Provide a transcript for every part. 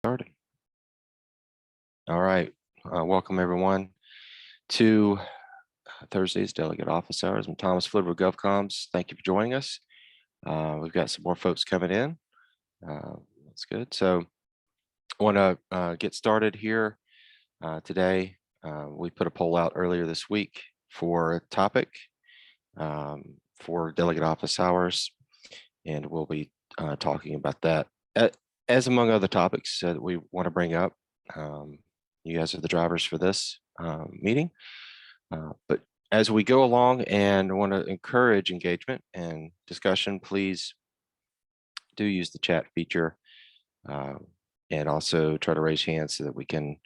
Started. All right. Welcome everyone to Thursday's Delegate Office Hours. I'm Thomas Flipper, GovComms. Thank you for joining us. We've got some more folks coming in. That's good. So I want to get started here today. We put a poll out earlier this week for a topic for Delegate Office Hours, and we'll be talking about that as among other topics that we want to bring up. You guys are the drivers for this meeting, but as we go along and want to encourage engagement and discussion, please do use the chat feature and also try to raise hands so that we can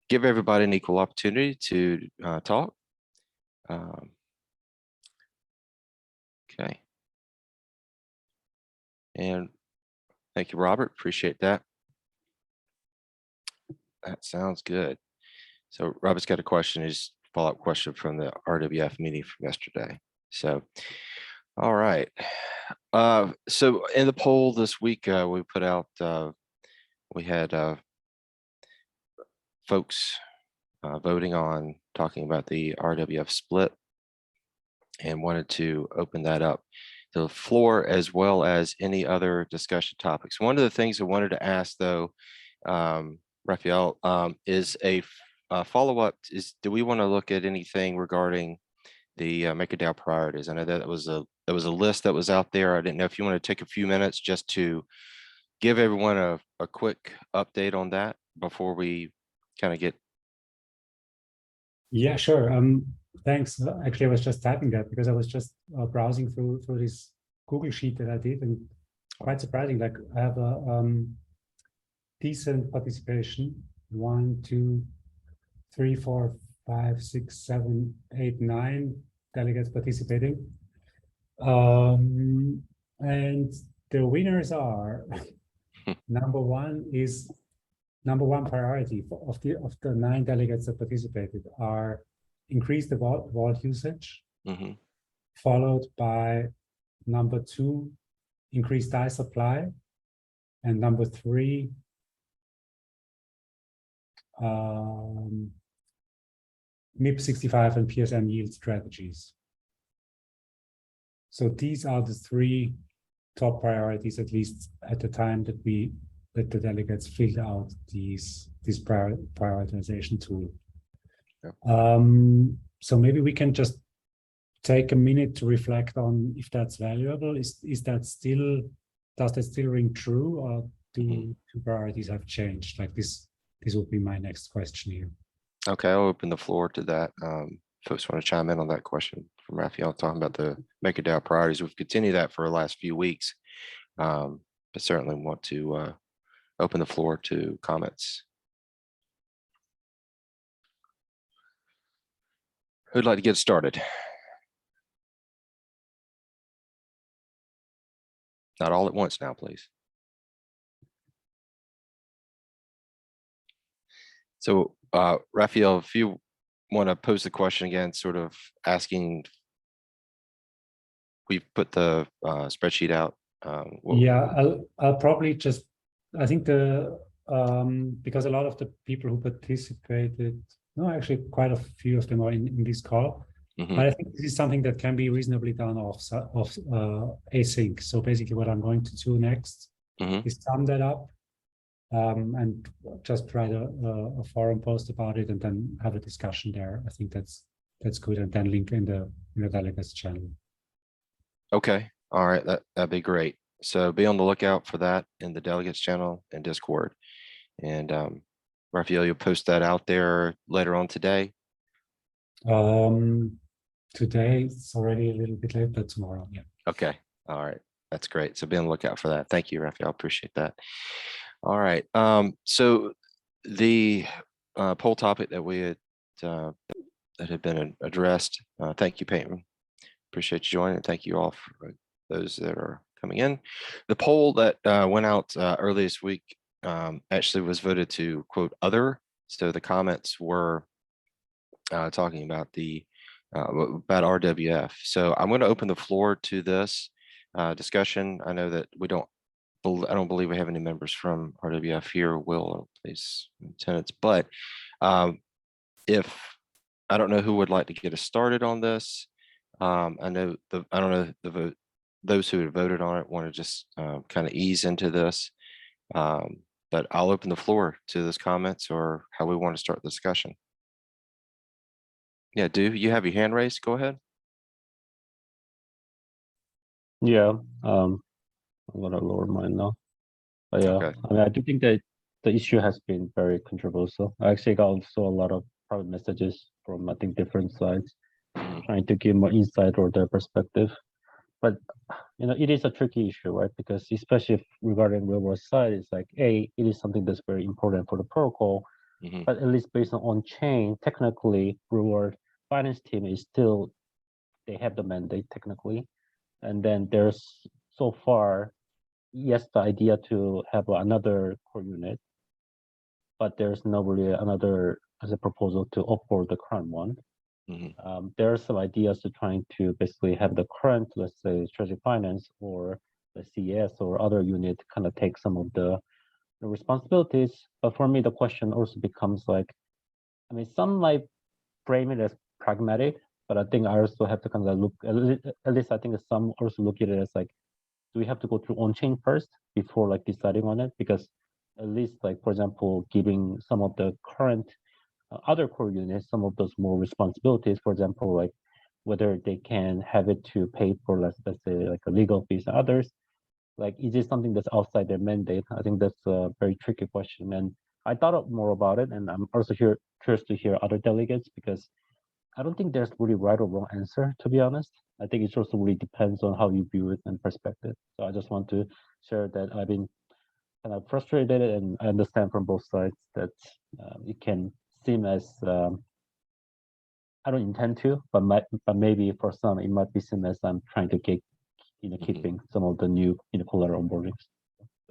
give everybody an equal opportunity to talk. Okay. And thank you, Robert. Appreciate that. That sounds good. So Robert's got a question, his follow-up question from the RWF meeting from yesterday. So, all right. So in the poll this week, we put out, we had folks voting on talking about the RWF split and wanted to open that up to the floor as well as any other discussion topics. One of the things I wanted to ask though, Raphael, is a follow-up is, do we want to look at anything regarding the MakerDAO priorities? I know that was a list that was out there. I didn't know if you want to take a few minutes just to give everyone a quick update on that before we kind of get. Yeah, sure. Thanks. Actually, I was just typing that because I was just browsing through this Google sheet that I did, and quite surprising. Like I have a decent participation. 1, 2, 3, 4, 5, 6, 7, 8, 9 delegates participating. And the winners are number one priority of the 9 delegates that participated are increase the vault usage, followed by number 2, increase die supply, and number 3, MIP65 and PSM yield strategies. So these are the 3 top priorities, at least at the time that the delegates filled out this prioritization tool. Yeah. So maybe we can just take a minute to reflect on if that's valuable. Does that still ring true, or do priorities have changed? Like this would be my next question here. Okay, I'll open the floor to that. Folks want to chime in on that question from Raphael talking about the MakerDAO priorities. We've continued that for the last few weeks, but certainly want to open the floor to comments. Who'd like to get started? Not all at once now, please. So, Raphael, if you want to pose the question again, sort of asking, we've put the spreadsheet out. Yeah, I'll probably just, I think because a lot of the people who participated, no, actually quite a few of them are in this call, but I think this is something that can be reasonably done off async. So basically what I'm going to do next is sum that up and just write a forum post about it and then have a discussion there. I think that's good, and then link in the delegates channel. Okay, all right, that'd be great. So be on the lookout for that in the delegates channel and Discord. And Raphael, you'll post that out there later on today? Today it's already a little bit late, but tomorrow, yeah. Okay, all right, that's great. So be on the lookout for that. Thank you, Raphael, appreciate that. All right, so the poll topic that we had that had been addressed, thank you, Peyton. Appreciate you joining. Thank you all for those that are coming in. The poll that went out early this week actually was voted to quote other. So the comments were talking about about RWF. So I'm going to open the floor to this discussion. I know that we don't don't believe we have any members from RWF here. Will, please, tenants. But if I don't know who would like to get us started on this. I know I don't know the vote. Those who have voted on it want to just kind of ease into this. But I'll open the floor to those comments or how we want to start the discussion. Yeah, do you have your hand raised? Go ahead. Yeah, I'm gonna lower mine now. But yeah, Okay. I mean, I do think that the issue has been very controversial. I actually got also a lot of private messages from, I think, different sides trying to give more insight or their perspective. But it is a tricky issue, right? Because especially if regarding real world side, it's like it is something that's very important for the protocol. But at least based on chain, technically, real world finance team is still, they have the mandate technically. And then there's so far, yes, the idea to have another core unit, but there's not really another as a proposal to uphold the current one. There are some ideas to trying to basically have the current, let's say, treasury finance or the CES or other unit kind of take some of the responsibilities. But for me, the question also becomes like, I mean, some might frame it as pragmatic, but I think I also have to kind of look, at least I think some also look at it as like, do we have to go through on-chain first before like deciding on it? Because at least like, for example, giving some of the current other core units some of those more responsibilities, for example, like whether they can have it to pay for, let's say, like a legal fees and others, like is it something that's outside their mandate? I think that's a very tricky question. And I thought more about it, and I'm also curious to hear other delegates, because I don't think there's really right or wrong answer, to be honest. I think it also really depends on how you view it and perspective. So I just want to share that I've been kind of frustrated, and I understand from both sides that it can seem as I don't intend to, but maybe for some it might be seen as I'm trying to get keeping some of the new collateral onboardings.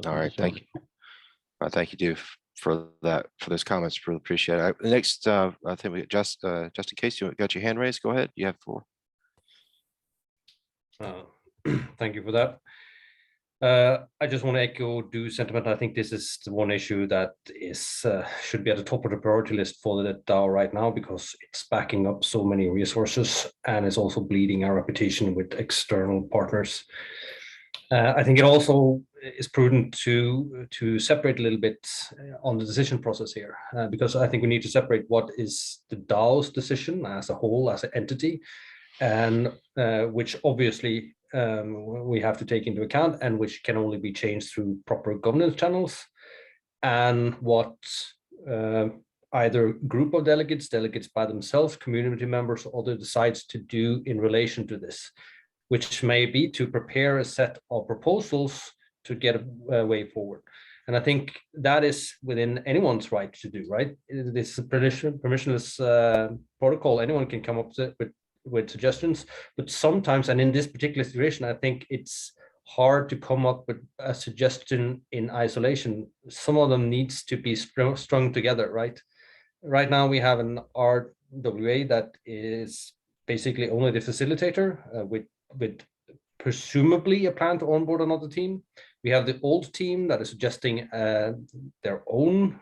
All right, thank you. Thank you, Dave, for those comments. Really appreciate it. Next, I think we just in case you got your hand raised, go ahead. You have the floor. Thank you for that. I just want to echo Du's sentiment. I think this is the one issue that is should be at the top of the priority list for the DAO right now, because it's backing up so many resources and it's also bleeding our reputation with external partners. I think it also is prudent to separate a little bit on the decision process here, because I think we need to separate what is the DAO's decision as a whole, as an entity, and which obviously we have to take into account, and which can only be changed through proper governance channels, and what either group of delegates by themselves, community members, or other decides to do in relation to this, which may be to prepare a set of proposals to get a way forward. And I think that is within anyone's right to do, right? This is a permissionless protocol. Anyone can come up with suggestions, but sometimes, and in this particular situation, I think it's hard to come up with a suggestion in isolation. Some of them needs to be strung together, right? Right now we have an RWA that is basically only the facilitator with presumably a plan to onboard another team. We have the old team that is suggesting their own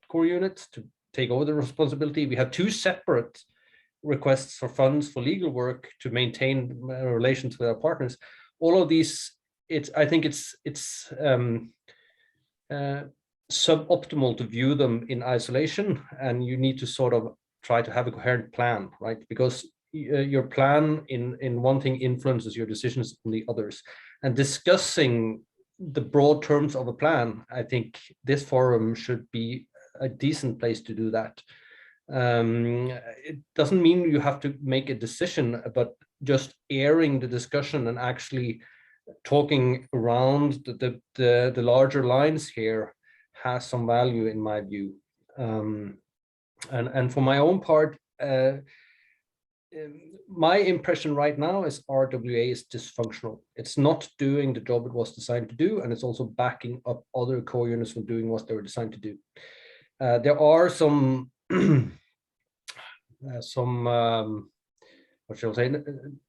core units to take over the responsibility. We have two separate requests for funds for legal work to maintain relations with our partners. All of these, I think it's suboptimal to view them in isolation, and you need to sort of try to have a coherent plan, right? Because your plan in one thing influences your decisions on the others. And discussing the broad terms of a plan, I think this forum should be a decent place to do that. It doesn't mean you have to make a decision, but just airing the discussion and actually talking around the larger lines here has some value in my view. And for my own part, my impression right now is RWA is dysfunctional. It's not doing the job it was designed to do, and it's also backing up other core units from doing what they were designed to do. There are some what shall I say?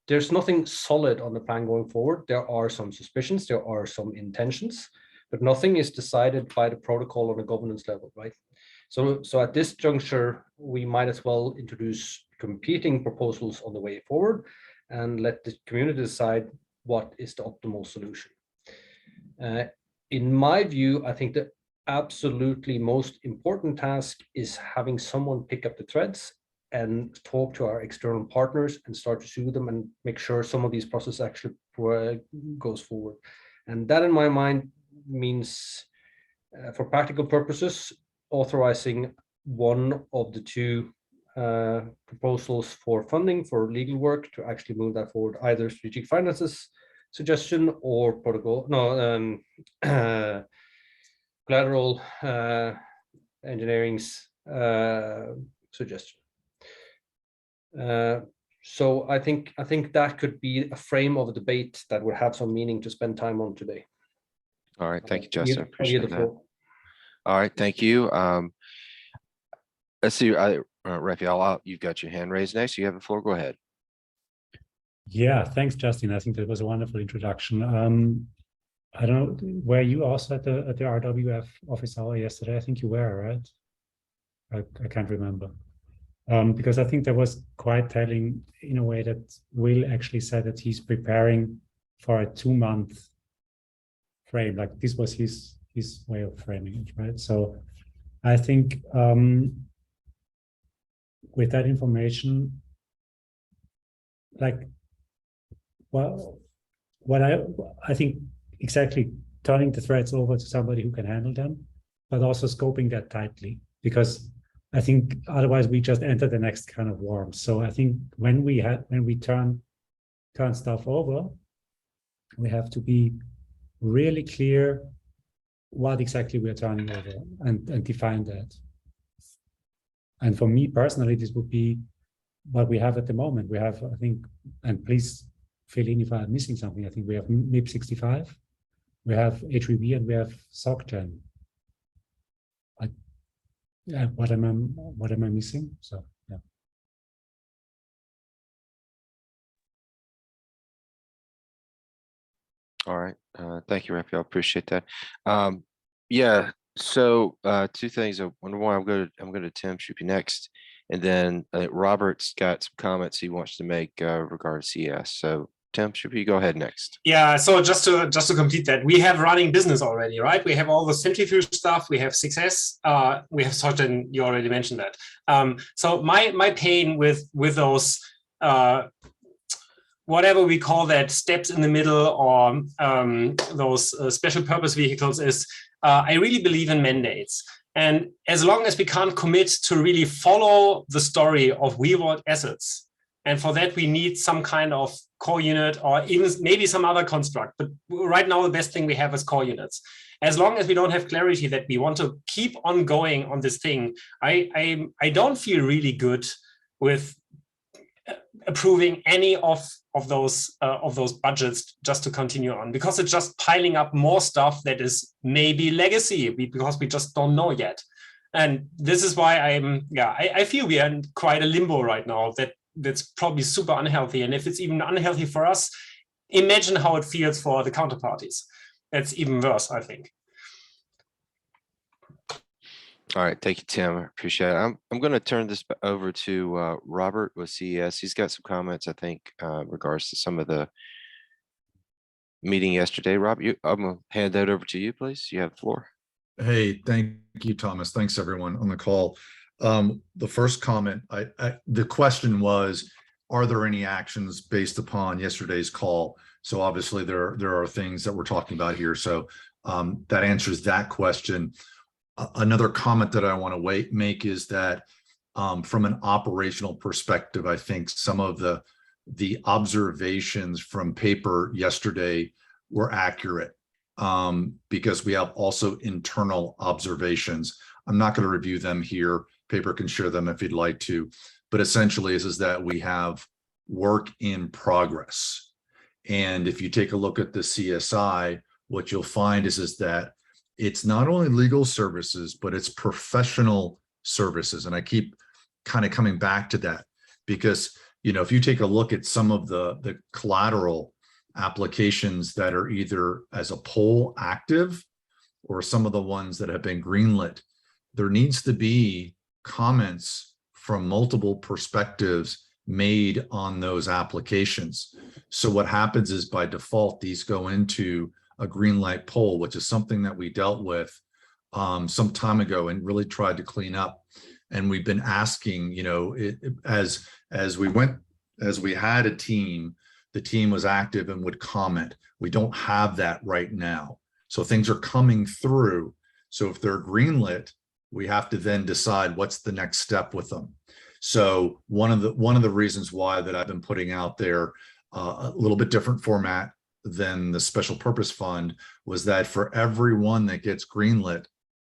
There's nothing solid on the plan going forward. There are some suspicions, there are some intentions, but nothing is decided by the protocol on the governance level, right? So at this juncture, we might as well introduce competing proposals on the way forward and let the community decide what is the optimal solution. In my view, I think the absolutely most important task is having someone pick up the threads and talk to our external partners and start to sue them and make sure some of these processes actually goes forward. And that, in my mind, means, for practical purposes, authorizing one of the two proposals for funding for legal work to actually move that forward, either strategic finances suggestion or protocol, collateral engineering's suggestion. So I think that could be a frame of a debate that would have some meaning to spend time on today. All right, thank you, Justin. Appreciate that. Floor. All right, thank you. Let's see, Raphael, you've got your hand raised next. You have the floor. Go ahead. Yeah, thanks, Justin. I think that was a wonderful introduction. I don't know, were you also at the RWF office hour yesterday? I think you were, right? I can't remember. Because I think that was quite telling in a way that Will actually said that he's preparing for a 2-month frame. Like this was his way of framing it, right? So I think with that information, like, well, what I think exactly turning the threads over to somebody who can handle them, but also scoping that tightly, because I think otherwise we just enter the next kind of worm. So I think when we turn stuff over, we have to be really clear what exactly we are turning over and define that. And for me personally, this would be what we have at the moment. We have, I think, and please fill in if I'm missing something. I think we have MIP 65, we have HVB, and we have SOCGEN. Yeah, what am I missing? So yeah. All right, thank you, Raphael. Appreciate that. Yeah. So 2 things. Number one, I'm going to Tim shoot you next, and then Robert's got some comments he wants to make regarding CS. So Tim, should we go ahead next? Yeah, so just to complete that, we have running business already, right? We have all the centrifuge stuff, we have success, we have certain, you already mentioned that. So my pain with those, whatever we call that, steps in the middle, or those special purpose vehicles, is I really believe in mandates. And as long as we can't commit to really follow the story of real-world assets, and for that, we need some kind of core unit, or even maybe some other construct. But right now, the best thing we have is core units. As long as we don't have clarity that we want to keep on going on this thing, I don't feel really good with approving any of those budgets just to continue on, because it's just piling up more stuff that is maybe legacy, because we just don't know yet. And this is why I feel we are in quite a limbo right now. That's probably super unhealthy. And if it's even unhealthy for us, imagine how it feels for the counterparties. That's even worse, I think. All right, thank you, Tim. I appreciate it. I'm going to turn this over to Robert with CES. He's got some comments, I think, regards to some of the meeting yesterday. Rob, I'm going to hand that over to you, please. You have the floor. Hey, thank you, Thomas. Thanks, everyone on the call. The first comment, the question was, are there any actions based upon yesterday's call? So obviously there are things that we're talking about here. So that answers that question. Another comment that I want to make is that from an operational perspective, I think some of the observations from paper yesterday were accurate, because we have also internal observations. I'm not going to review them here. Paper can share them if you'd like to, but essentially is that we have work in progress. And if you take a look at the CSI, what you'll find is that it's not only legal services, but it's professional services. And I keep kind of coming back to that, because if you take a look at some of the collateral applications that are either as a poll active or some of the ones that have been greenlit, there needs to be comments from multiple perspectives made on those applications. So what happens is by default, these go into a green light poll, which is something that we dealt with some time ago and really tried to clean up. And we've been asking, as we had a team, the team was active and would comment. We don't have that right now. So things are coming through. So if they're greenlit, we have to then decide what's the next step with them. So one of the reasons why that I've been putting out there a little bit different format than the special purpose fund was that for everyone that gets greenlit,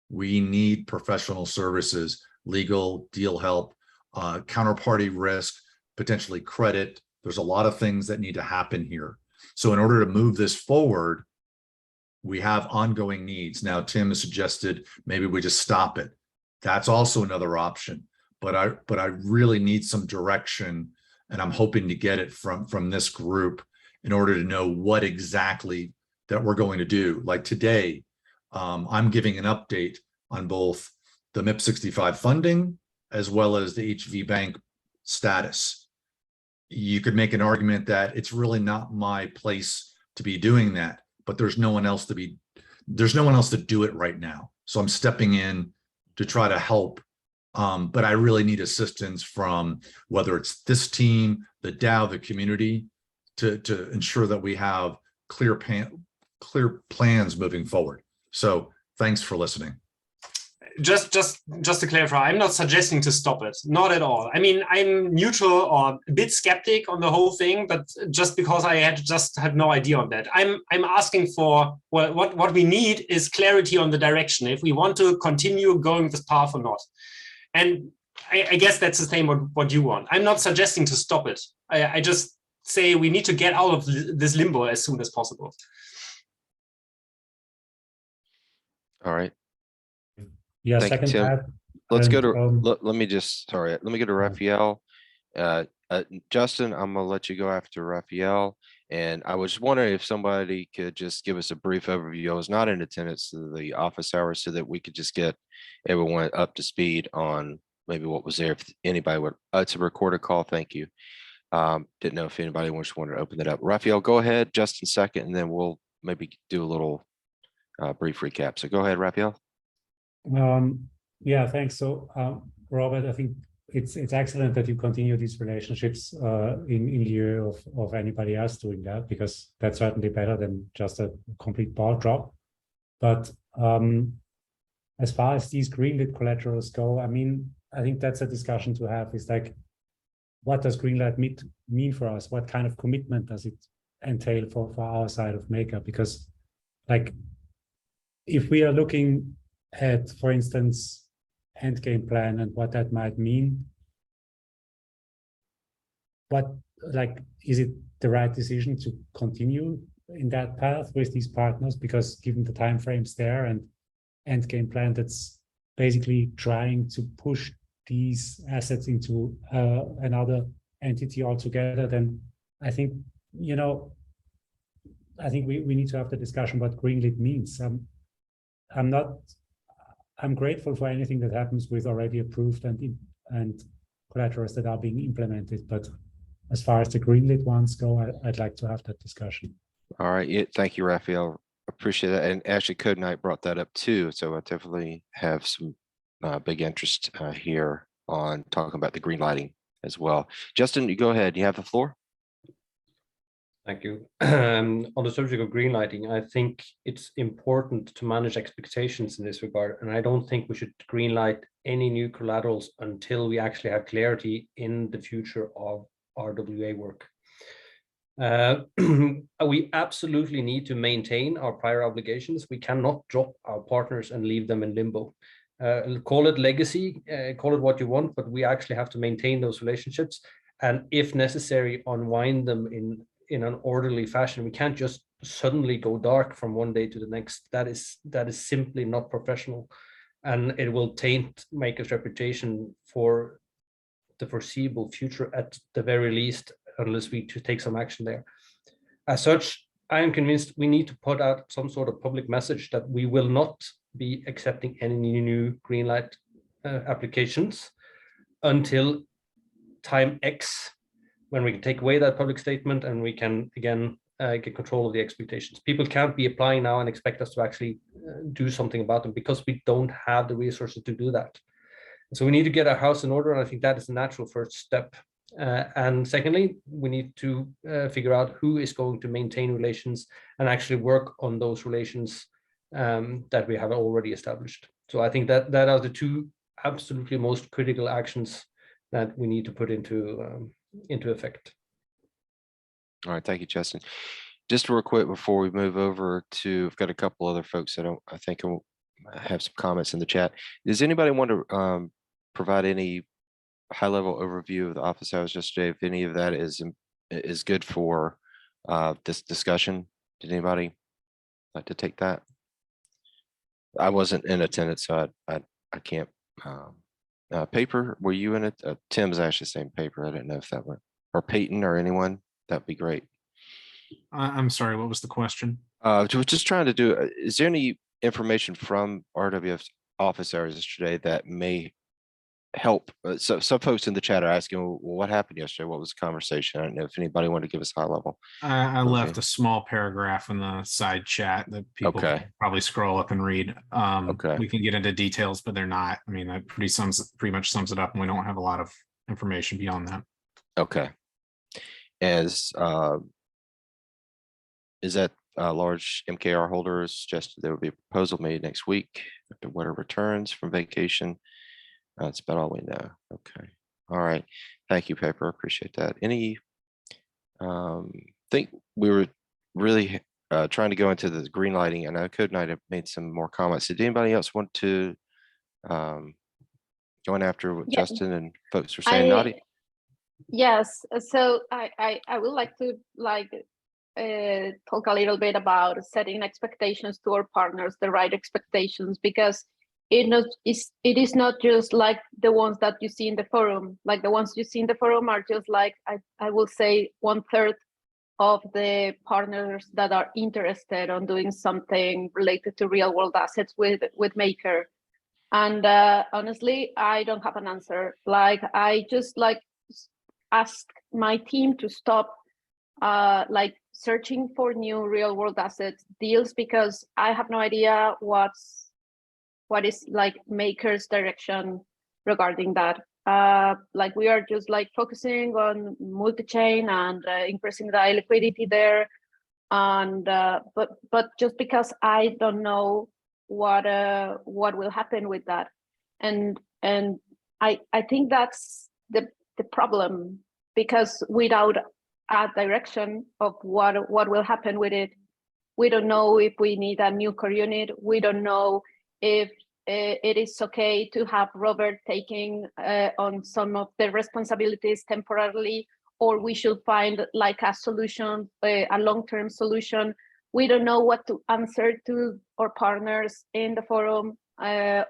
we need professional services, legal, deal help, counterparty risk, potentially credit. There's a lot of things that need to happen here. So in order to move this forward, we have ongoing needs. Now, Tim has suggested maybe we just stop it. That's also another option. But I really need some direction, and I'm hoping to get it from this group in order to know what exactly that we're going to do. Like today, I'm giving an update on both the MIP 65 funding as well as the HV Bank status. You could make an argument that it's really not my place to be doing that, but there's no one else to do it right now. So I'm stepping in to try to help. But I really need assistance from whether it's this team, the DAO, the community, to ensure that we have clear plans moving forward. So thanks for listening. Just to clarify, I'm not suggesting to stop it, not at all. I mean, I'm neutral or a bit skeptic on the whole thing, but just because I had no idea on that. I'm asking for, well, what we need is clarity on the direction, if we want to continue going this path or not. And I guess that's the same what you want. I'm not suggesting to stop it. I just say we need to get out of this limbo as soon as possible. All right. Yeah, Thank you, second Tim. that. Let's And, go to, let me go to Raphael. Justin, I'm gonna let you go after Raphael. And I was wondering if somebody could just give us a brief overview. I was not in attendance to the office hours so that we could just get everyone up to speed on maybe what was there. If anybody would, it's a recorded call. Thank you. Didn't know if anybody wanted to open that up. Raphael, go ahead. Justin second, and then we'll maybe do a little brief recap. So go ahead, Raphael. Yeah, thanks. So, Robert, I think it's excellent that you continue these relationships in lieu of anybody else doing that, because that's certainly better than just a complete ball drop. But as far as these greenlit collaterals go, I mean, I think that's a discussion to have. Is like, what does greenlight mean for us? What kind of commitment does it entail for our side of Maker? Because, like, if we are looking at, for instance, endgame plan and what that might mean, is it the right decision to continue in that path with these partners? Because given the timeframes there and endgame plan that's basically trying to push these assets into another entity altogether, then I think, I think we need to have the discussion what greenlit means. I'm grateful for anything that happens with already approved and collaterals that are being implemented, but as far as the greenlit ones go, I'd like to have that discussion. All right. Yeah, thank you, Raphael. Appreciate that. And actually, Code Knight brought that up too. So I definitely have some big interest here on talking about the green lighting as well. Justin, you go ahead. You have the floor. Thank you. On the subject of green lighting, I think it's important to manage expectations in this regard. And I don't think we should green light any new collaterals until we actually have clarity in the future of RWA work. We absolutely need to maintain our prior obligations. We cannot drop our partners and leave them in limbo. Call it legacy, call it what you want, but we actually have to maintain those relationships. And if necessary, unwind them in an orderly fashion. We can't just suddenly go dark from one day to the next. That is simply not professional, and it will taint Maker's reputation for the foreseeable future at the very least, unless we take some action there. As such, I am convinced we need to put out some sort of public message that we will not be accepting any new green light applications until time X, when we can take away that public statement and we can again get control of the expectations. People can't be applying now and expect us to actually do something about them, because we don't have the resources to do that. So we need to get our house in order, and I think that is the natural first step. And secondly, we need to figure out who is going to maintain relations and actually work on those relations that we have already established. So I think that are the two absolutely most critical actions that we need to put into effect. All right, thank you, Justin. Just real quick before we move over to, I've got a couple other folks that I think will have some comments in the chat. Does anybody want to provide any high-level overview of the office hours yesterday? If any of that is good for this discussion, did anybody like to take that? I wasn't in attendance, so I can't. Paper, were you in it? Tim's actually saying Paper. I didn't know if that went, or Peyton or anyone. That'd be great. I'm sorry, what was the question? We're just trying to do, is there any information from RWF office hours yesterday that may help? So some folks in the chat are asking, well, what happened yesterday? What was the conversation? I don't know if anybody wanted to give us high level. I left a small paragraph in the side chat that people can probably scroll up and read. We can get into details, but they're not. I mean, that pretty much sums it up, and we don't have a lot of information beyond that. Okay. As is that large MKR holders suggested there will be a proposal made next week after Winter returns from vacation. That's about all we know. Okay. All right. Thank you, Paper. Appreciate that. Any, think we were really trying to go into the green lighting, and Code Knight have made some more comments. Did anybody else want to going after what Justin and folks were saying? Nadia? Yes. So I would like to talk a little bit about setting expectations to our partners, the right expectations, because it is not just like the ones that you see in the forum. Like the ones you see in the forum are just like, I will say 1/3 of the partners that are interested on doing something related to real world assets with Maker. And honestly, I don't have an answer. Like I just ask my team to stop searching for new real world assets deals, because I have no idea what is Maker's direction regarding that. We are just focusing on multi-chain and increasing the liquidity there, and but just because I don't know what will happen with that, and I think that's the problem, because without a direction of what will happen with it, we don't know if we need a new core unit. We don't know if it is okay to have Robert taking on some of the responsibilities temporarily, or we should find a solution, a long-term solution. We don't know what to answer to our partners in the forum,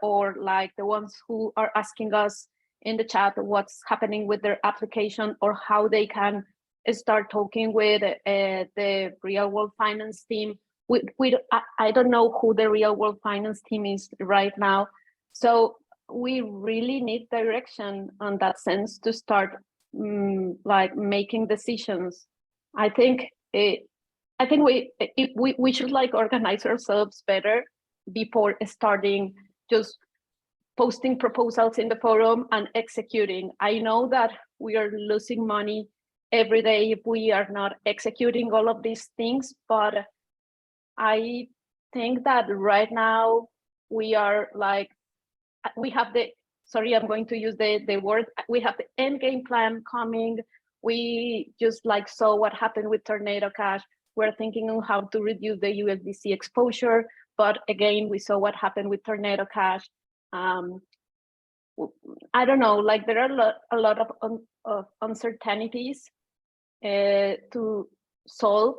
or the ones who are asking us in the chat what's happening with their application, or how they can start talking with the real world finance team. I don't know who the real world finance team is right now. So we really need direction on that sense to start making decisions. I think we should organize ourselves better before starting just posting proposals in the forum and executing. I know that we are losing money every day if we are not executing all of these things, but I think that right now we are we have the, sorry, I'm going to use the word, we have the end game plan coming. We just saw what happened with Tornado Cash. We're thinking on how to reduce the USDC exposure, but again, we saw what happened with Tornado Cash. I don't know, there are a lot of uncertainties to solve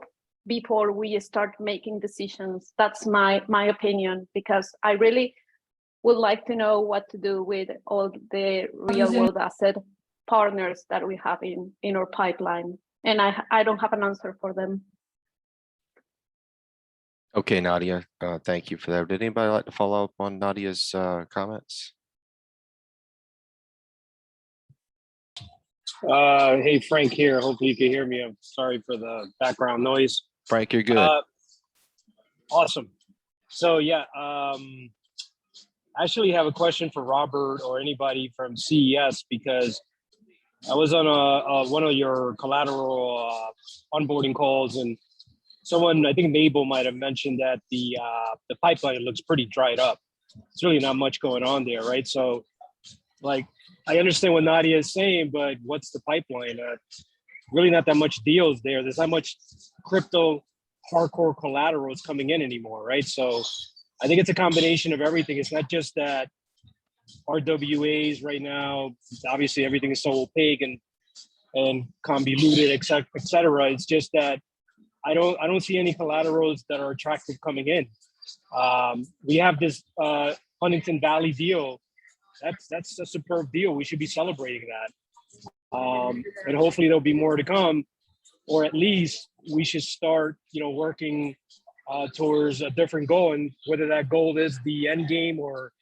before we start making decisions. That's my opinion, because I really would like to know what to do with all the real world asset partners that we have in our pipeline, and I don't have an answer for them. Okay, Nadia, thank you for that. Did anybody like to follow up on Nadia's comments? Hey, Frank here. Hopefully you can hear me. I'm sorry for the background noise. Frank, you're good. Awesome. So yeah, I actually have a question for Robert or anybody from CES, because I was on one of your collateral onboarding calls, and someone, I think Mabel might have mentioned that the pipeline looks pretty dried up. It's really not much going on there, right? So like, I understand what Nadia is saying, but what's the pipeline? Really not that much deals there. There's not much crypto hardcore collaterals coming in anymore, right? So I think it's a combination of everything. It's not just that RWAs right now, obviously everything is so opaque and convoluted, et cetera. It's just that I don't see any collaterals that are attractive coming in. We have this Huntington Valley deal. That's a superb deal. We should be celebrating that. And hopefully there'll be more to come, or at least we should start, working towards a different goal, and whether that goal is the end game or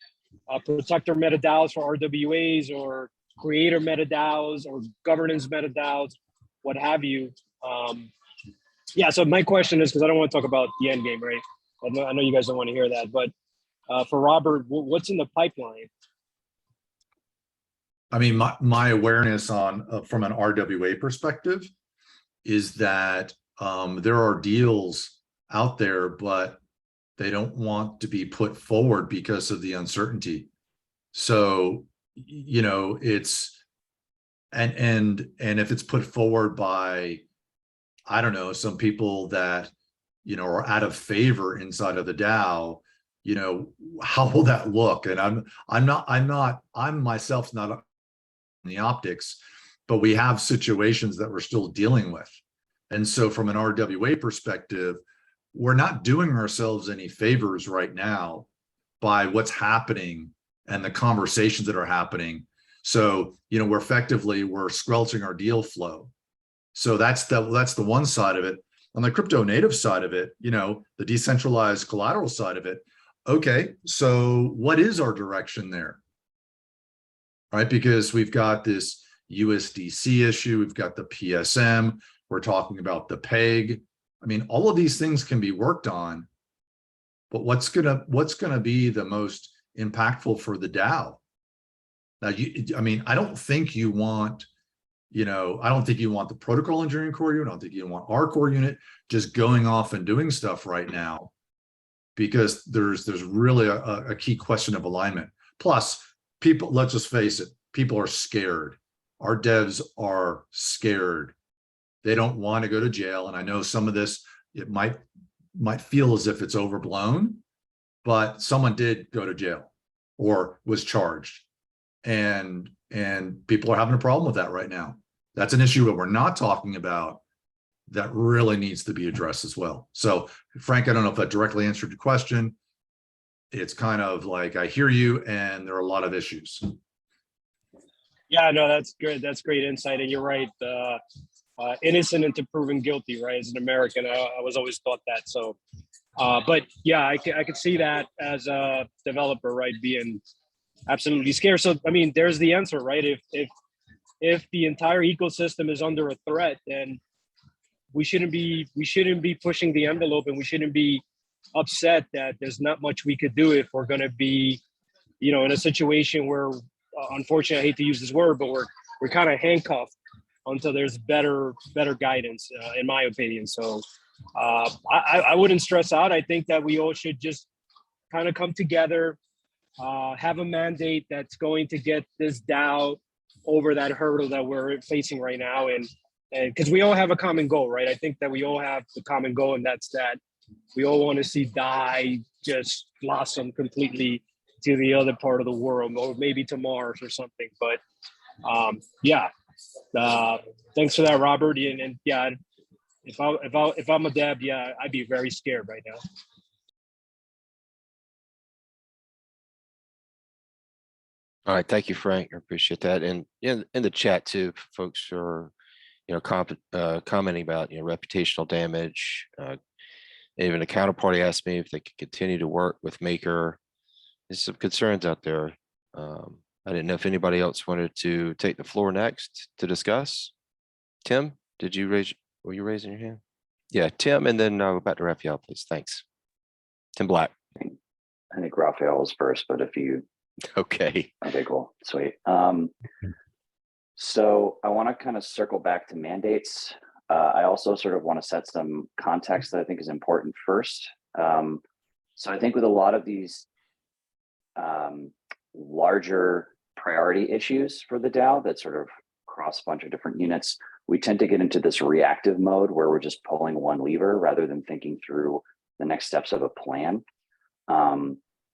protector MetaDAOs for RWAs or creator MetaDAOs or governance MetaDAOs, what have you. Yeah, so my question is, because I don't want to talk about the end game, right? I know you guys don't want to hear that, but for Robert, what's in the pipeline? I mean, my awareness on from an RWA perspective is that there are deals out there, but they don't want to be put forward because of the uncertainty. So, it's and if it's put forward by, I don't know, some people that are out of favor inside of the DAO, how will that look? And I'm myself not in the optics, but we have situations that we're still dealing with. And so from an RWA perspective, we're not doing ourselves any favors right now by what's happening and the conversations that are happening. So, we're squelching our deal flow. So that's the one side of it. On the crypto native side of it, the decentralized collateral side of it. Okay, so what is our direction there? Right, because we've got this USDC issue, we've got the PSM, we're talking about the PEG. I mean, all of these things can be worked on, but what's gonna be the most impactful for the DAO? Now, I don't think you want, I don't think you want the protocol engineering core unit. I don't think you want our core unit just going off and doing stuff right now, because there's really a key question of alignment. Plus, people, let's just face it, people are scared. Our devs are scared. They don't want to go to jail. And I know some of this, it might feel as if it's overblown, but someone did go to jail or was charged. And people are having a problem with that right now. That's an issue that we're not talking about that really needs to be addressed as well. So Frank, I don't know if that directly answered your question. It's kind of like, I hear you, and there are a lot of issues. Yeah, no, that's good. That's great insight. And you're right. Innocent until proven guilty, right? As an American, I was always thought that. So, but yeah, I could see that as a developer, right, being absolutely scared. So, I mean, there's the answer, right? If the entire ecosystem is under a threat, then we shouldn't be pushing the envelope, and we shouldn't be upset that there's not much we could do if we're going to be, in a situation where, unfortunately, I hate to use this word, but we're kind of handcuffed until there's better guidance, in my opinion. So I wouldn't stress out. I think that we all should just kind of come together, have a mandate that's going to get this DAO over that hurdle that we're facing right now. And because we all have a common goal, right? I think that we all have the common goal, and that's that we all want to see DAI just blossom completely to the other part of the world, or maybe to Mars or something. But yeah, thanks for that, Robert. And yeah, if I'm a dev, yeah, I'd be very scared right now. All right, thank you, Frank. I appreciate that. And in the chat too, folks are, commenting about, reputational damage. Even a counterparty asked me if they could continue to work with Maker. There's some concerns out there. I didn't know if anybody else wanted to take the floor next to discuss. Tim, were you raising your hand? Yeah, Tim, and then back to Raphael, please. Thanks. Tim Black. I think Raphael was first, but if you. Okay. Okay, cool. Sweet. So I want to kind of circle back to mandates. I also sort of want to set some context that I think is important first. So I think with a lot of these larger priority issues for the DAO that sort of cross a bunch of different units, we tend to get into this reactive mode where we're just pulling one lever rather than thinking through the next steps of a plan.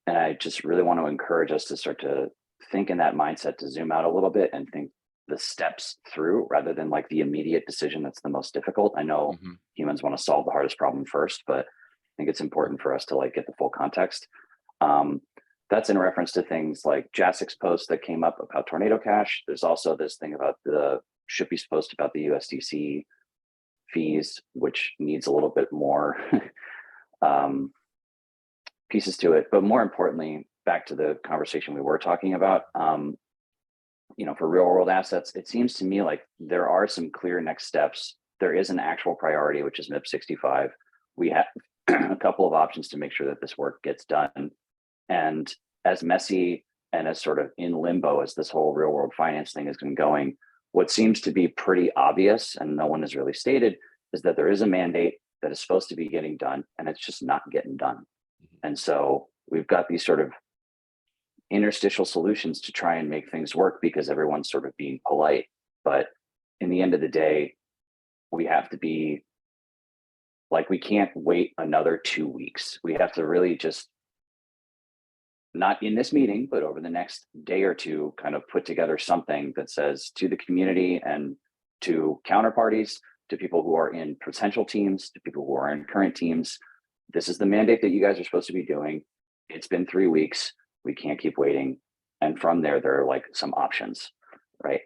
And I just really want to encourage us to start to think in that mindset, to zoom out a little bit and think the steps through rather than like the immediate decision that's the most difficult. I know humans want to solve the hardest problem first, but I think it's important for us to like get the full context. That's in reference to things like Jasik's post that came up about Tornado Cash. There's also this thing about the Shippy's post about the USDC fees, which needs a little bit more pieces to it. But more importantly, back to the conversation we were talking about, for real world assets, it seems to me like there are some clear next steps. There is an actual priority, which is MIP 65. We have a couple of options to make sure that this work gets done. And as messy and as sort of in limbo as this whole real world finance thing has been going, what seems to be pretty obvious and no one has really stated is that there is a mandate that is supposed to be getting done and it's just not getting done. And so we've got these sort of interstitial solutions to try and make things work because everyone's sort of being polite. But in the end of the day, we have to be like, we can't wait another 2 weeks. We have to really just, not in this meeting, but over the next day or two, kind of put together something that says to the community and to counterparties, to people who are in potential teams, to people who are in current teams, this is the mandate that you guys are supposed to be doing. It's been 3 weeks. We can't keep waiting. And from there are like some options, right?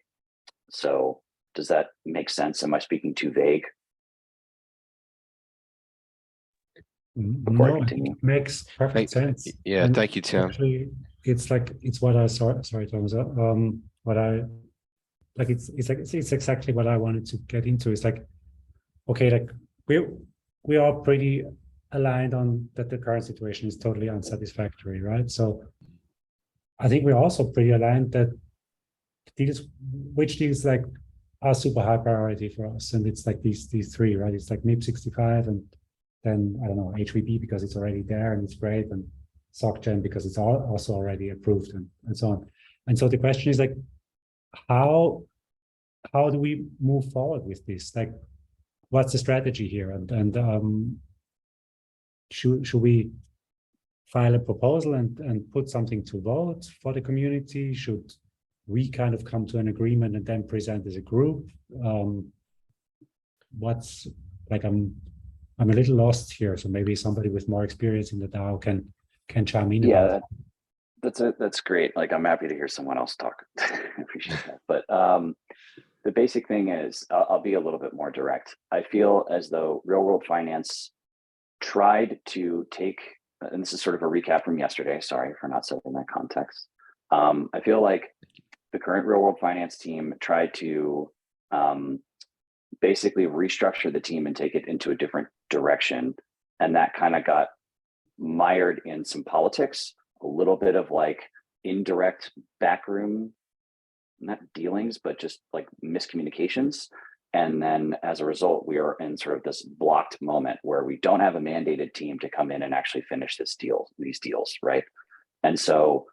So does that make sense? Am I speaking too vague? No, it makes perfect sense. Yeah, and thank you, Tim. Actually, it's what I saw. Sorry, Thomas. What I like. It's exactly what I wanted to get into. It's like, okay, like we are pretty aligned on that the current situation is totally unsatisfactory, right? So I think we're also pretty aligned that which deals like are super high priority for us, and it's like these three, right? It's like MIP 65 and then I don't know, HVB because it's already there and it's great, and SocGen because it's also already approved and so on. And so the question is like, how do we move forward with this? Like, what's the strategy here? And should we file a proposal and put something to vote for the community? Should we kind of come to an agreement and then present as a group? What's like, I'm a little lost here, so maybe somebody with more experience in the DAO can chime in. Yeah, that's great. Like, I'm happy to hear someone else talk. I appreciate that. But the basic thing is, I'll be a little bit more direct. I feel as though real world finance tried to take, and this is sort of a recap from yesterday. Sorry for not setting that context. I feel like the current real world finance team tried to basically restructure the team and take it into a different direction. And that kind of got mired in some politics, a little bit of like indirect backroom, not dealings, but just like miscommunications. And then as a result, we are in sort of this blocked moment where we don't have a mandated team to come in and actually finish these deals, right? And so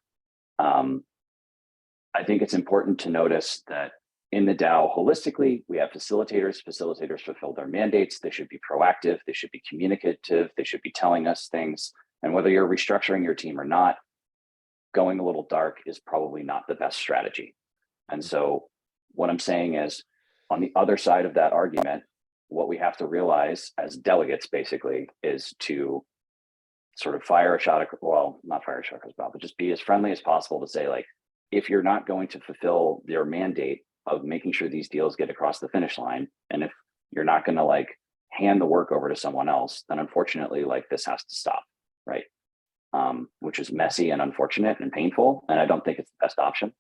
I think it's important to notice that in the DAO, holistically, we have facilitators. Facilitators fulfill their mandates. They should be proactive. They should be communicative. They should be telling us things. And whether you're restructuring your team or not, going a little dark is probably not the best strategy. And so what I'm saying is, on the other side of that argument, what we have to realize as delegates basically is to sort of fire a shot at, well, not fire a shot across the bow, but just be as friendly as possible to say like, if you're not going to fulfill your mandate of making sure these deals get across the finish line, and if you're not going to like hand the work over to someone else, then unfortunately, like this has to stop, right? Which is messy and unfortunate and painful, and I don't think it's the best option.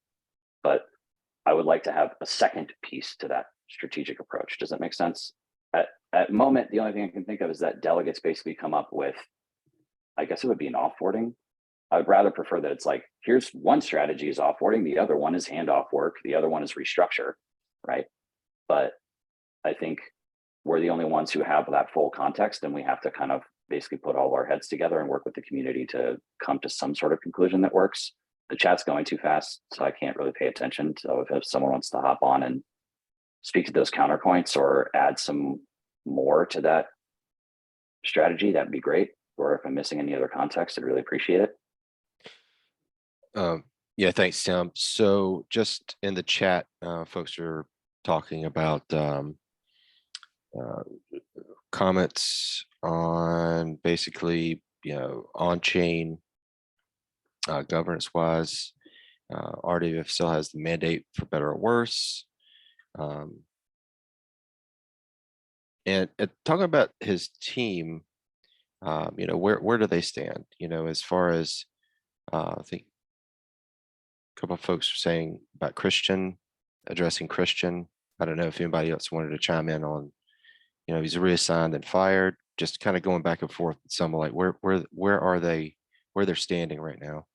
But I would like to have a second piece to that strategic approach. Does that make sense? At moment, the only thing I can think of is that delegates basically come up with, I guess it would be an offboarding. I would rather prefer that it's like, here's one strategy is offboarding, the other one is handoff work, the other one is restructure, right? But I think we're the only ones who have that full context, and we have to kind of basically put all our heads together and work with the community to come to some sort of conclusion that works. The chat's going too fast, so I can't really pay attention. So if someone wants to hop on and speak to those counterpoints or add some more to that strategy, that'd be great. Or if I'm missing any other context, I'd really appreciate it. Yeah, thanks, Tim. So just in the chat, folks are talking about comments on basically, on-chain governance wise. RWF still has the mandate for better or worse. And talking about his team, where do they stand? As far as I think a couple of folks were saying about Christian, addressing Christian. I don't know if anybody else wanted to chime in on, he's reassigned and fired. Just kind of going back and forth with some, like where are they, where they're standing right now.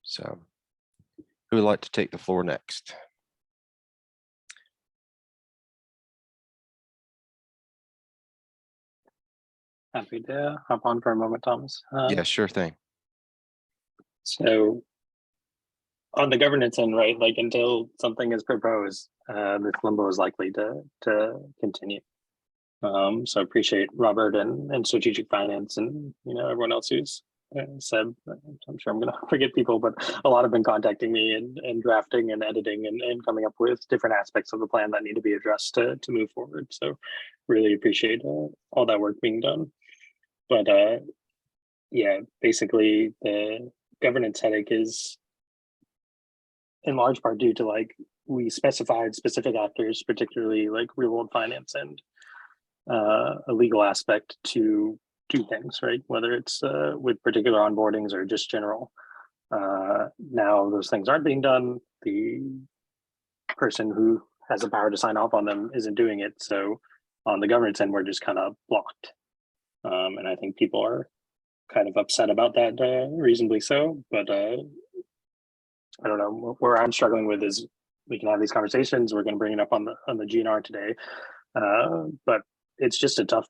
So who would like to take the floor next? Happy to hop on for a moment, Thomas. Yeah, sure thing. So on the governance end, right, like until something is proposed, this limbo is likely to continue. So appreciate Robert and strategic finance and everyone else who's said. I'm sure I'm going to forget people, but a lot have been contacting me and drafting and editing and coming up with different aspects of the plan that need to be addressed to move forward. So really appreciate all that work being done. But yeah, basically the governance headache is in large part due to like we specified specific actors, particularly like real world finance and a legal aspect to do things, right? Whether it's with particular onboardings or just general. Now those things aren't being done. The person who has the power to sign off on them isn't doing it. So on the governance end, we're just kind of blocked. And I think people are kind of upset about that, reasonably so. But I don't know, where I'm struggling with is we can have these conversations. We're going to bring it up on the GNR today, but it's just a tough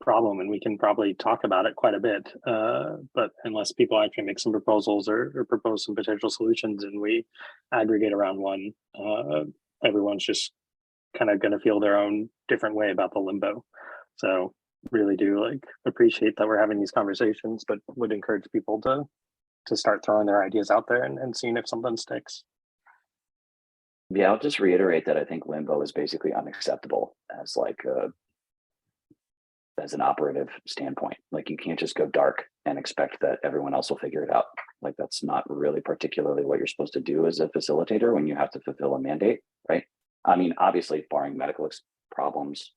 problem, and we can probably talk about it quite a bit. But unless people actually make some proposals or propose some potential solutions, and we aggregate around one, everyone's just kind of going to feel their own different way about the limbo. So really do appreciate that we're having these conversations, but would encourage people to start throwing their ideas out there and seeing if something sticks. Yeah, I'll just reiterate that I think limbo is basically unacceptable as as an operative standpoint. Like you can't just go dark and expect that everyone else will figure it out. Like that's not really particularly what you're supposed to do as a facilitator when you have to fulfill a mandate, right? I mean, obviously barring medical problems,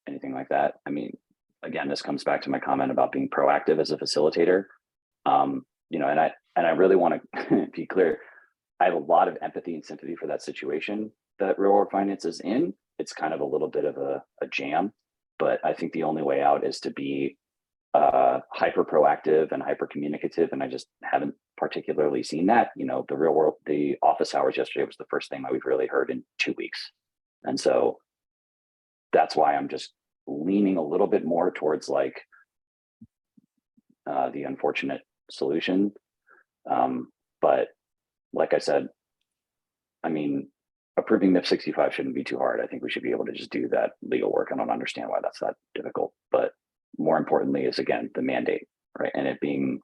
anything like that. I mean, again, this comes back to my comment about being proactive as a facilitator. And I really want to be clear. I have a lot of empathy and sympathy for that situation that real world finance is in. It's kind of a little bit of a jam, but I think the only way out is to be hyper proactive and hyper communicative. And I just haven't particularly seen that. The office hours yesterday was the first thing that we've really heard in 2 weeks. And so that's why I'm just leaning a little bit more towards the unfortunate solution. But like I said, I mean, approving MIP 65 shouldn't be too hard. I think we should be able to just do that legal work. I don't understand why that's that difficult. But more importantly is, again, the mandate, right? And it being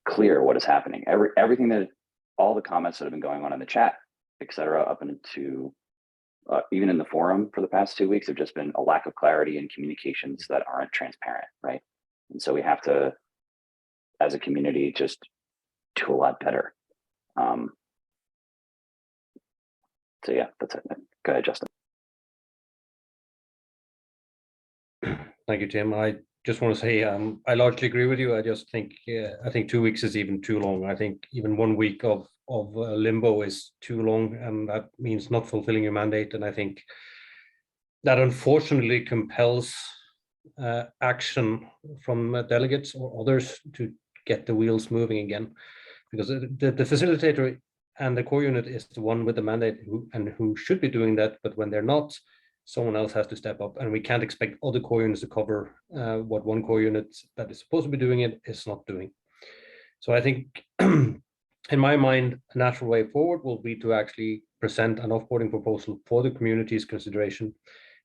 clear what is happening. Everything that, all the comments that have been going on in the chat, et cetera, up into even in the forum for the past 2 weeks have just been a lack of clarity in communications that aren't transparent, right? And so we have to as a community just do a lot better. So yeah, that's it. Go ahead, Justin. Thank you, Tim. I just want to say I largely agree with you. I just think I think 2 weeks is even too long. I think even 1 week of limbo is too long, and that means not fulfilling your mandate. And I think that unfortunately compels action from delegates or others to get the wheels moving again, because the facilitator and the core unit is the one with the mandate who should be doing that. But when they're not, someone else has to step up, and we can't expect other core units to cover what one core unit that is supposed to be doing it is not doing. So I think in my mind, a natural way forward will be to actually present an offboarding proposal for the community's consideration.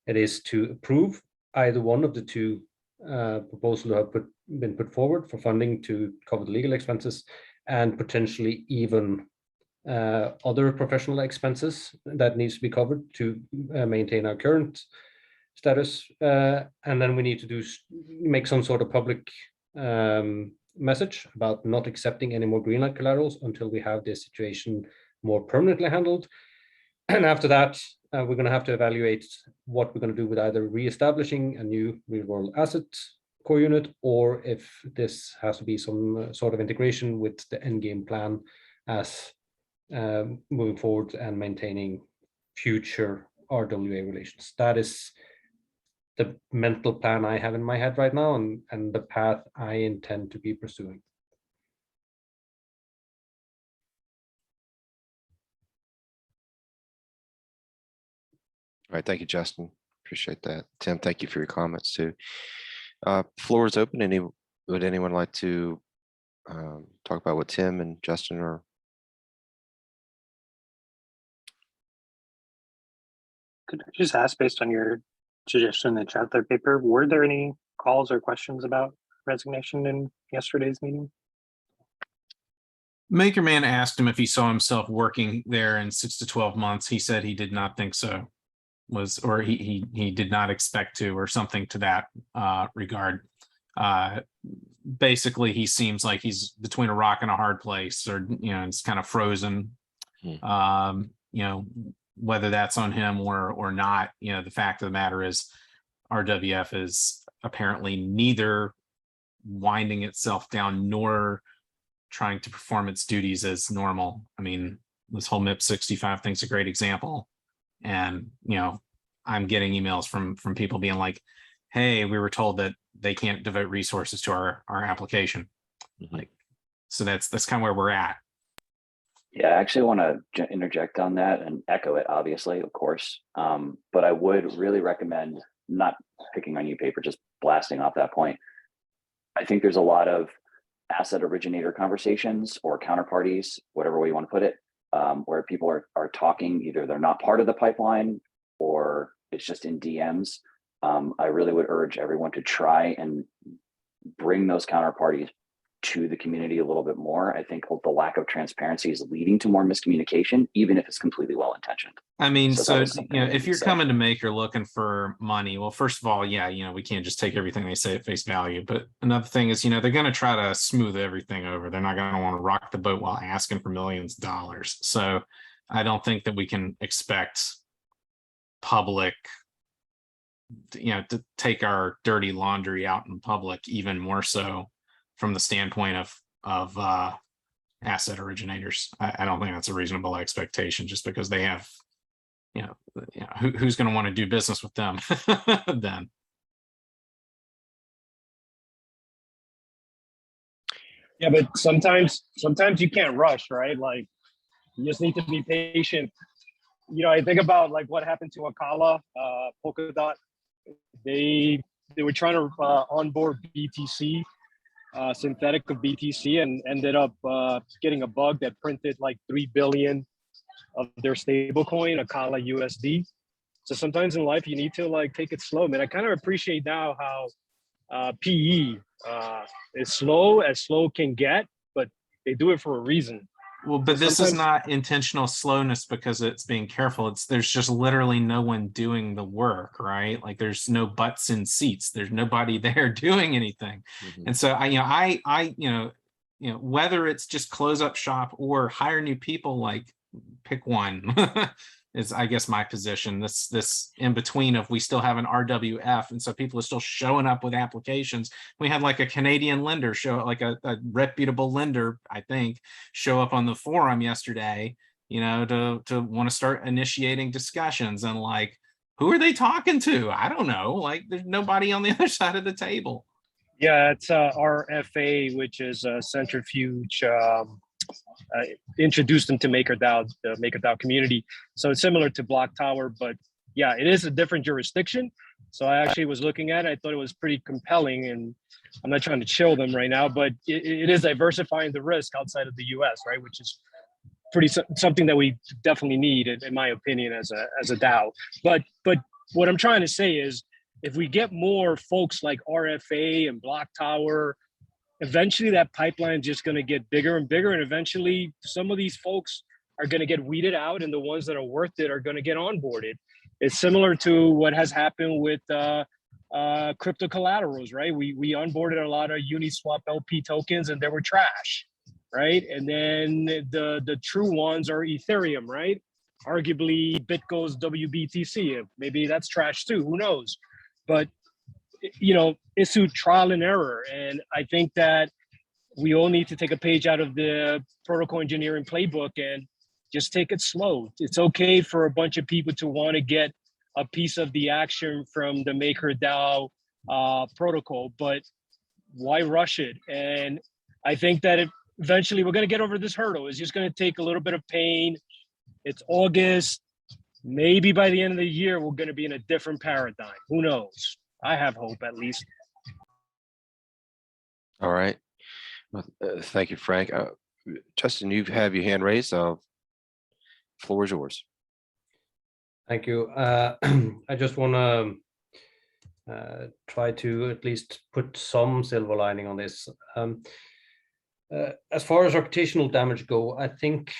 It is to approve either one of the two proposals that have been put forward for funding to cover the legal expenses, and potentially even other professional expenses that needs to be covered to maintain our current status. And then we need to make some sort of public message about not accepting any more green light collaterals until we have this situation more permanently handled. And after that, we're going to have to evaluate what we're going to do with either reestablishing a new real world asset core unit, or if this has to be some sort of integration with the end game plan as moving forward and maintaining future RWA relations. That is the mental plan I have in my head right now, and the path I intend to be pursuing. All right, thank you, Justin. Appreciate that. Tim, thank you for your comments too. Floor is open. Would anyone like to talk about what Tim and Justin are? Could I just ask, based on your suggestion in the chapter paper, were there any calls or questions about resignation in yesterday's meeting? MakerMan asked him if he saw himself working there in 6 to 12 months. He said he did not think so, or he did not expect to, or something to that regard. Basically, he seems like he's between a rock and a hard place, or it's kind of frozen. Whether that's on him or not, the fact of the matter is RWF is apparently neither winding itself down nor trying to perform its duties as normal. I mean, this whole MIP 65 thing's a great example. And, I'm getting emails from people being like, hey, we were told that they can't devote resources to our application. Like, so that's kind of where we're at. Yeah, I actually want to interject on that and echo it, obviously, of course. But I would really recommend not picking on you, Paper, just blasting off that point. I think there's a lot of asset originator conversations or counterparties, whatever way you want to put it, where people are talking, either they're not part of the pipeline or it's just in DMs. I really would urge everyone to try and bring those counterparties to the community a little bit more. I think the lack of transparency is leading to more miscommunication, even if it's completely well-intentioned. I mean, so if you're coming to Maker looking for money, well, first of all, yeah, we can't just take everything they say at face value. But another thing is, they're going to try to smooth everything over. They're not going to want to rock the boat while asking for millions of dollars. So I don't think that we can expect public, to take our dirty laundry out in public, even more so from the standpoint of asset originators. I don't think that's a reasonable expectation, just because they have, who's going to want to do business with them then? Yeah, but sometimes you can't rush, right? Like, you just need to be patient. I think about like what happened to Akala, Polkadot. They were trying to onboard BTC, synthetic of BTC, and ended up getting a bug that printed like 3 billion of their stablecoin, Akala USD. So sometimes in life you need to like take it slow, man. I kind of appreciate now how PE is slow as slow can get, but they do it for a reason. Well, but this is not intentional slowness because it's being careful. There's just literally no one doing the work, right? Like, there's no butts in seats. There's nobody there doing anything. And so I whether it's just close up shop or hire new people, like pick one is, I guess, my position. This in between of we still have an RWF, and so people are still showing up with applications. We had like a Canadian lender show, like a reputable lender, I think, show up on the forum yesterday, to want to start initiating discussions, and like, who are they talking to? I don't know. Like, there's nobody on the other side of the table. Yeah, it's RFA, which is a centrifuge. Introduced them to MakerDAO, the MakerDAO community. So it's similar to Block Tower, but yeah, it is a different jurisdiction. So I actually was looking at it. I thought it was pretty compelling, and I'm not trying to chill them right now, but it is diversifying the risk outside of the US, right? Which is something that we definitely need, in my opinion, as a DAO. But what I'm trying to say is, if we get more folks like RFA and Block Tower, eventually that pipeline is just going to get bigger and bigger, and eventually some of these folks are going to get weeded out, and the ones that are worth it are going to get onboarded. It's similar to what has happened with crypto collaterals, right? We onboarded a lot of Uniswap LP tokens, and they were trash, right? And then the true ones are Ethereum, right? Arguably BitGo's WBTC, maybe that's trash too, who knows? But it's through trial and error. And I think that we all need to take a page out of the protocol engineering playbook and just take it slow. It's okay for a bunch of people to want to get a piece of the action from the MakerDAO protocol, but why rush it? And I think that eventually we're going to get over this hurdle. It's just going to take a little bit of pain. It's August. Maybe by the end of the year, we're going to be in a different paradigm. Who knows? I have hope, at least. All right. Well, thank you, Frank. Justin, you have your hand raised. Floor is yours. Thank you. I just want to try to at least put some silver lining on this. As far as reputational damage go, I think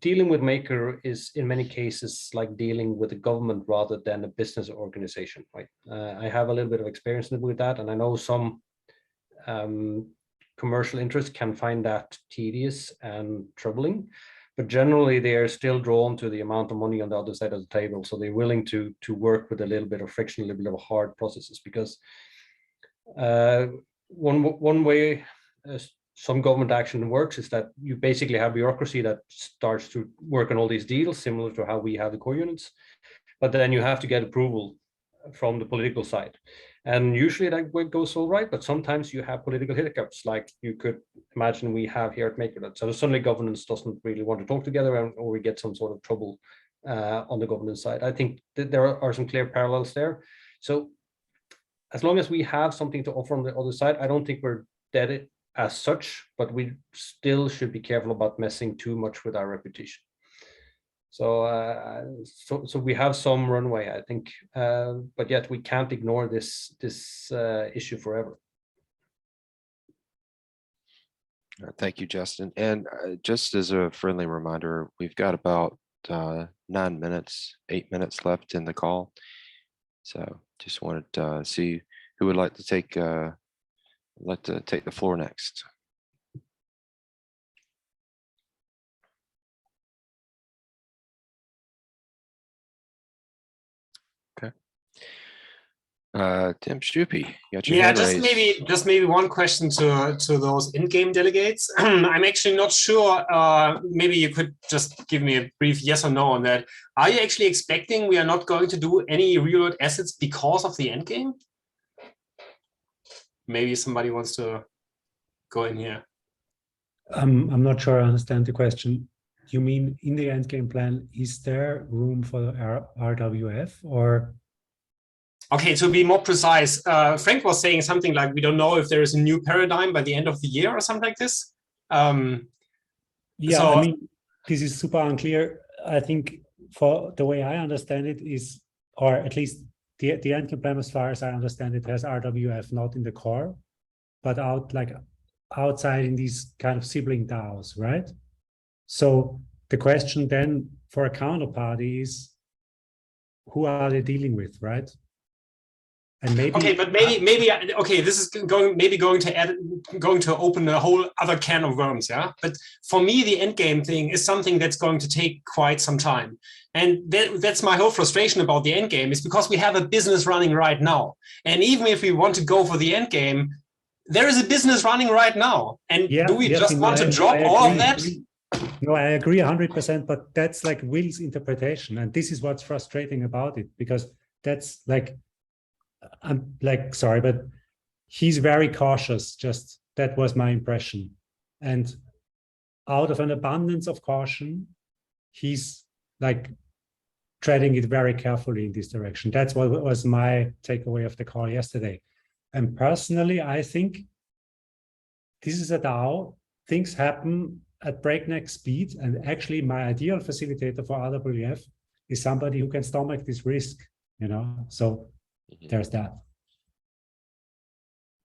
dealing with Maker is in many cases like dealing with a government rather than a business organization, right? I have a little bit of experience with that, and I know some commercial interests can find that tedious and troubling, but generally they are still drawn to the amount of money on the other side of the table, so they're willing to work with a little bit of friction, a little bit of hard processes, because one way some government action works is that you basically have bureaucracy that starts to work on all these deals, similar to how we have the core units, but then you have to get approval from the political side. And usually that goes all right, but sometimes you have political hiccups, like you could imagine we have here at MakerDAO. So suddenly governance doesn't really want to talk together, or we get some sort of trouble on the governance side. I think that there are some clear parallels there. So as long as we have something to offer on the other side, I don't think we're dead as such, but we still should be careful about messing too much with our reputation. So so we have some runway, I think, but yet we can't ignore this issue forever. Thank you, Justin. And just as a friendly reminder, we've got about 8 minutes left in the call. So just wanted to see who would like to take the floor next. Okay. Tim Stupi, you got your hand raised. just maybe one question to those in-game delegates. I'm actually not sure. Maybe you could just give me a brief yes or no on that. Are you actually expecting we are not going to do any real-world assets because of the end game? Maybe somebody wants to go in here. I'm not sure I understand the question. You mean in the end game plan, is there room for RWF or? Okay, to be more precise, Frank was saying something like, we don't know if there is a new paradigm by the end of the year or something like this. Yeah, so, I mean, this is super unclear. I think for the way I understand it is, or at least the end game plan, as far as I understand it, has RWF not in the core, but outside in these kind of sibling DAOs, right? So the question then for a counterparty is, who are they dealing with, right? And maybe okay, but maybe okay, this is going to open a whole other can of worms, yeah. But for me, the end game thing is something that's going to take quite some time, and that's my whole frustration about the end game, is because we have a business running right now, and even if we want to go for the end game, there is a business running right now, and do we just want to drop all of that? No, I agree 100%, but that's like Will's interpretation, and this is what's frustrating about it, because that's like, I'm like, sorry, but he's very cautious. Just that was my impression. And out of an abundance of caution, he's like treading it very carefully in this direction. That's what was my takeaway of the call yesterday. And personally, I think this is a DAO. Things happen at breakneck speed. And actually, my ideal facilitator for RWF is somebody who can stomach this risk, you know? So there's that.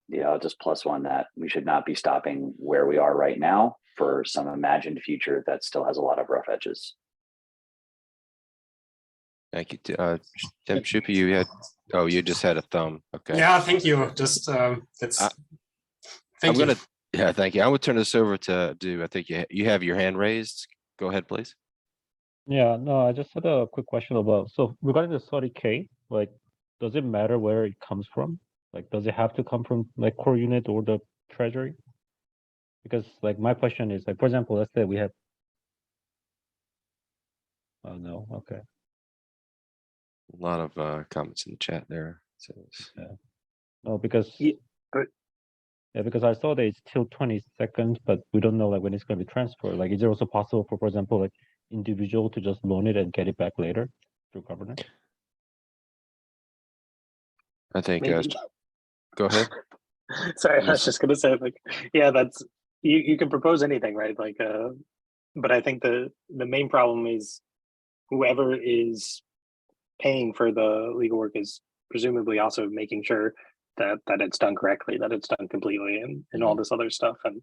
Yeah, I'll just plus one that we should not be stopping where we are right now for some imagined future that still has a lot of rough edges. Thank you. Tim Schuppe, you just had a thumb. Okay. Yeah, thank you. Just that's. Thank you. Yeah, thank you. I would turn this over to Do. I think you have your hand raised. Go ahead, please. Yeah, no, I just had a quick question about, so regarding the 30K, like, does it matter where it comes from? Like, does it have to come from like core unit or the treasury? Because like my question is, like, for example, let's say we have, oh no, okay. A lot of comments in the chat there. So, yeah. No, because because I saw that it's till 22nd, but we don't know like when it's going to be transferred. Like, is it also possible for example, like individual to just loan it and get it back later through governance? I think go ahead. Sorry, I was just gonna say, like, yeah, that's you can propose anything, right? Like, but I think the main problem is whoever is paying for the legal work is presumably also making sure that it's done correctly, that it's done completely, and all this other stuff. And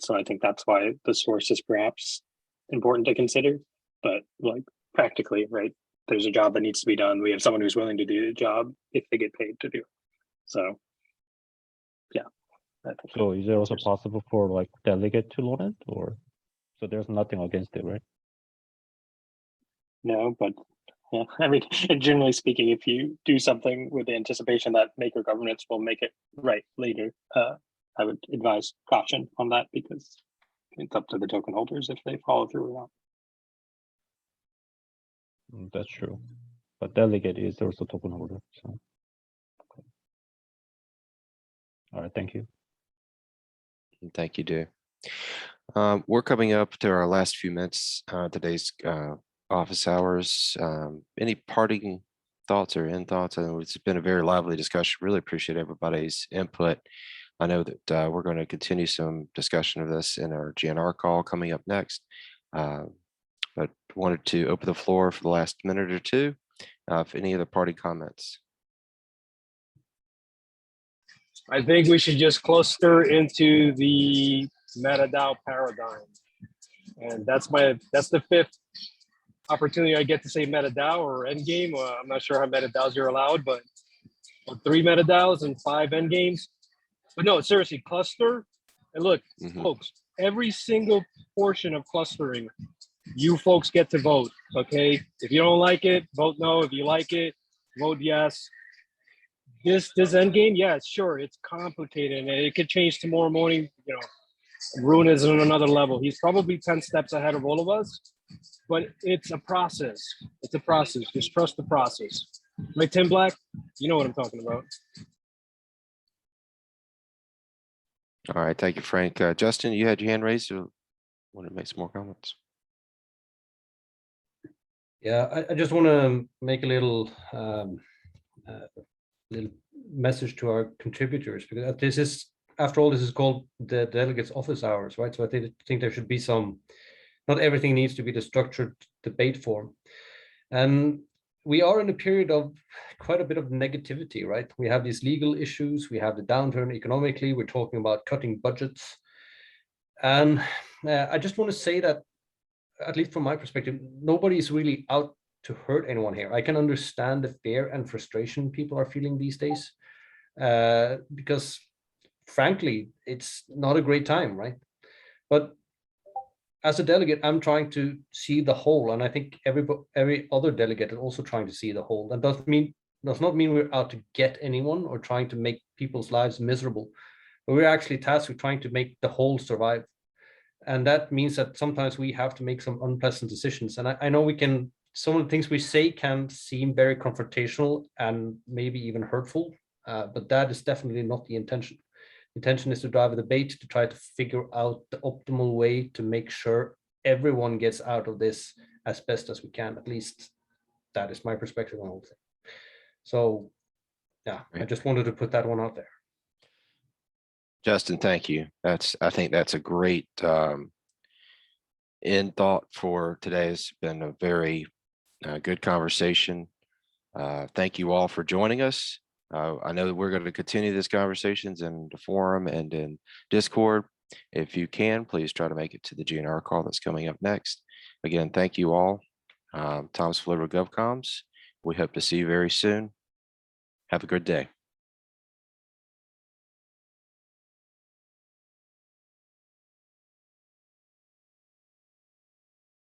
so I think that's why the source is perhaps important to consider. But like practically, right, there's a job that needs to be done. We have someone who's willing to do the job if they get paid to do it. So yeah. So is it also possible for like delegate to loan it, or so there's nothing against it, right? No, but yeah, I mean, generally speaking, if you do something with the anticipation that maker governance will make it right later, I would advise caution on that, because it's up to the token holders if they follow through or not. That's true, but delegate is also token holder. So, okay. All right, thank you. Thank you, Do. We're coming up to our last few minutes. Today's office hours. Any parting thoughts or end thoughts? I know it's been a very lively discussion. Really appreciate everybody's input. I know that we're going to continue some discussion of this in our GNR call coming up next. But wanted to open the floor for the last minute or two. If any other party comments. I think we should just cluster into the MakerDAO paradigm. And that's the fifth opportunity I get to say MakerDAO or endgame. I'm not sure how MakerDAOs are allowed, but 3 MakerDAOs and 5 endgames. But no, seriously, cluster. And look, folks, every single portion of clustering, you folks get to vote, okay? If you don't like it, vote no. If you like it, vote yes. This endgame, yeah, sure, it's complicated and it could change tomorrow morning. You know, Rune is on another level. He's probably 10 steps ahead of all of us, but it's a process. It's a process. Just trust the process. Right, Tim Black? You know what I'm talking about. All right, thank you, Frank. Justin, you had your hand raised. So want to make some more comments? Yeah, I just want to make a little message to our contributors, because this is, after all, this is called the Delegates Office Hours, right? So I think there should be some, not everything needs to be the structured debate form. And we are in a period of quite a bit of negativity, right? We have these legal issues, we have the downturn economically, we're talking about cutting budgets. And I just want to say that, at least from my perspective, nobody's really out to hurt anyone here. I can understand the fear and frustration people are feeling these days, because frankly, it's not a great time, right? But as a delegate, I'm trying to see the whole, and I think every other delegate is also trying to see the whole. That does not mean we're out to get anyone or trying to make people's lives miserable, but we're actually tasked with trying to make the whole survive. And that means that sometimes we have to make some unpleasant decisions. And I know some of the things we say can seem very confrontational and maybe even hurtful, but that is definitely not the intention. The intention is to drive a debate to try to figure out the optimal way to make sure everyone gets out of this as best as we can. At least that is my perspective on the whole thing. So yeah, I just wanted to put that one out there. Justin, thank you. I think that's a great end thought for today. It's been a very good conversation. Thank you all for joining us. I know that we're going to continue these conversations in the forum and in Discord. If you can, please try to make it to the GNR call that's coming up next. Again, thank you all. Thomas Flipper GovComms. We hope to see you very soon. Have a good day.